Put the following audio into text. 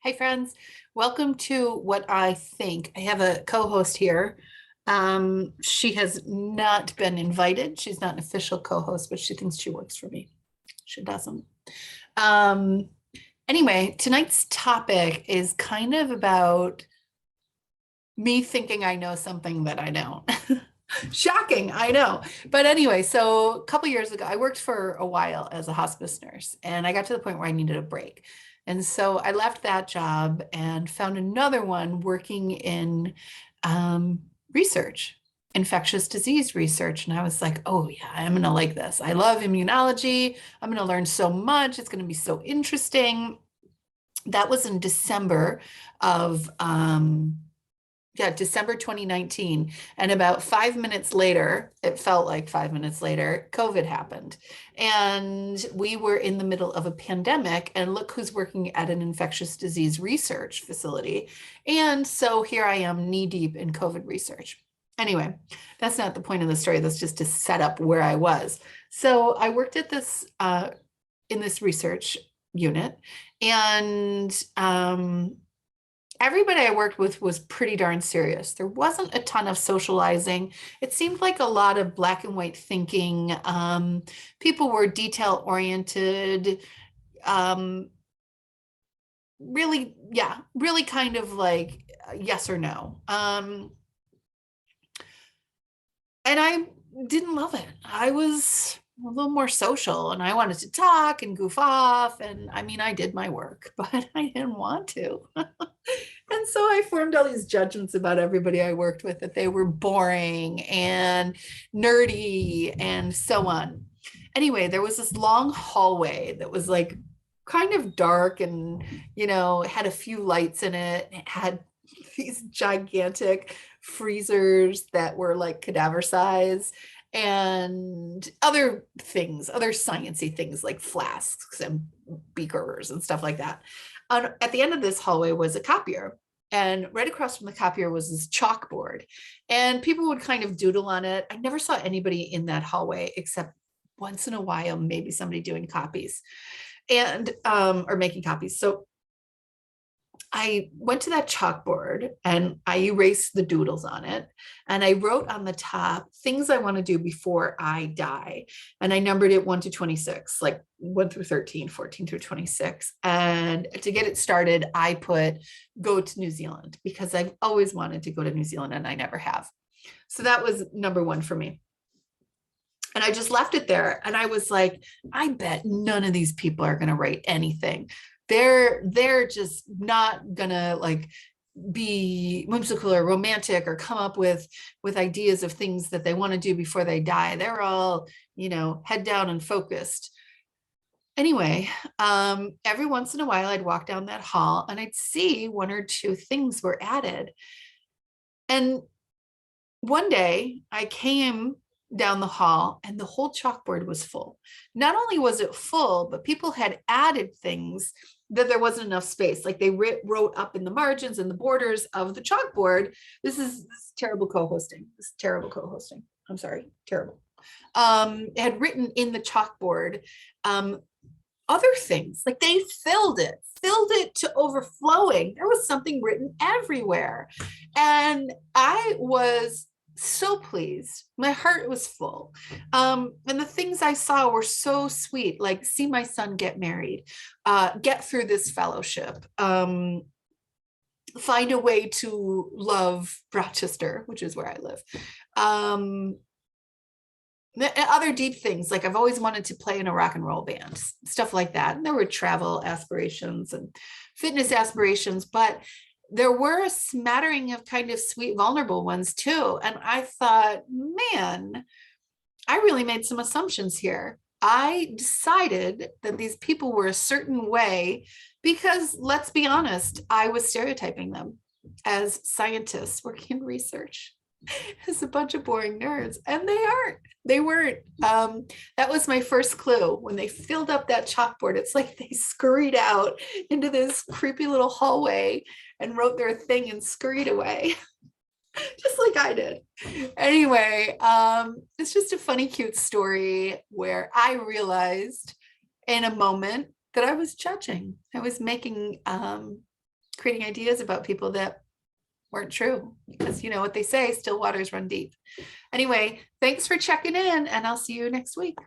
Hey friends, welcome to what I think. I have a co-host here. She has not been invited. She's not an official co-host, but she thinks she works for me. She doesn't. Um, anyway, tonight's topic is kind of about me thinking I know something that I don't. Shocking, I know. But anyway, so a couple years ago, I worked for a while as a hospice nurse, and I got to the point where I needed a break. And so I left that job and found another one working in um, research, infectious disease research. And I was like, oh, yeah, I'm going to like this. I love immunology. I'm going to learn so much. It's going to be so interesting. That was in December of December 2019. And about 5 minutes later, it felt like 5 minutes later, COVID happened. And we were in the middle of a pandemic. And look who's working at an infectious disease research facility. And so here I am knee deep in COVID research. Anyway, that's not the point of the story. That's just to set up where I was. So I worked at this in this research unit, and everybody I worked with was pretty darn serious. There wasn't a ton of socializing. It seemed like a lot of black and white thinking. People were detail oriented. Um, really, yeah, really kind of like yes or no. And I didn't love it. I was a little more social and I wanted to talk and goof off. And I mean, I did my work, but I didn't want to. And so I formed all these judgments about everybody I worked with, that they were boring and nerdy and so on. Anyway, there was this long hallway that was like kind of dark and, it had a few lights in it. It had these gigantic freezers that were like cadaver size, and other things, other sciencey things like flasks and beakers and stuff like that. At the end of this hallway was a copier, and right across from the copier was this chalkboard, and people would kind of doodle on it. I never saw anybody in that hallway except once in a while, maybe somebody doing copies and or making copies. So I went to that chalkboard and I erased the doodles on it. And I wrote on the top things I want to do before I die. And I numbered it 1 to 26, like 1 through 13, 14 through 26. And to get it started, I put go to New Zealand, because I've always wanted to go to New Zealand and I never have. So that was number one for me. And I just left it there. And I was like, I bet none of these people are going to write anything. They're just not gonna like be whimsical or romantic or come up with ideas of things that they want to do before they die. They're all, head down and focused. Anyway, every once in a while I'd walk down that hall and I'd see one or two things were added. And one day I came down the hall and the whole chalkboard was full. Not only was it full, but people had added things that there wasn't enough space. Like they wrote up in the margins and the borders of the chalkboard. This is terrible co-hosting. This is terrible co-hosting. I'm sorry, terrible. It had written in the chalkboard other things, like they filled it to overflowing. There was something written everywhere. And I was so pleased. My heart was full. And the things I saw were so sweet, like see my son get married, get through this fellowship, find a way to love Rochester, which is where I live. Other deep things, like I've always wanted to play in a rock and roll band, stuff like that. And there were travel aspirations and fitness aspirations, but there were a smattering of kind of sweet, vulnerable ones too. And I thought, man, I really made some assumptions here. I decided that these people were a certain way because, let's be honest, I was stereotyping them as scientists working in research, as a bunch of boring nerds. And they weren't. That was my first clue. When they filled up that chalkboard, it's like they scurried out into this creepy little hallway and wrote their thing and scurried away, just like I did. Anyway, it's just a funny, cute story where I realized in a moment that I was judging. I was making creating ideas about people that weren't true, because you know what they say, still waters run deep. Anyway, thanks for checking in, and I'll see you next week.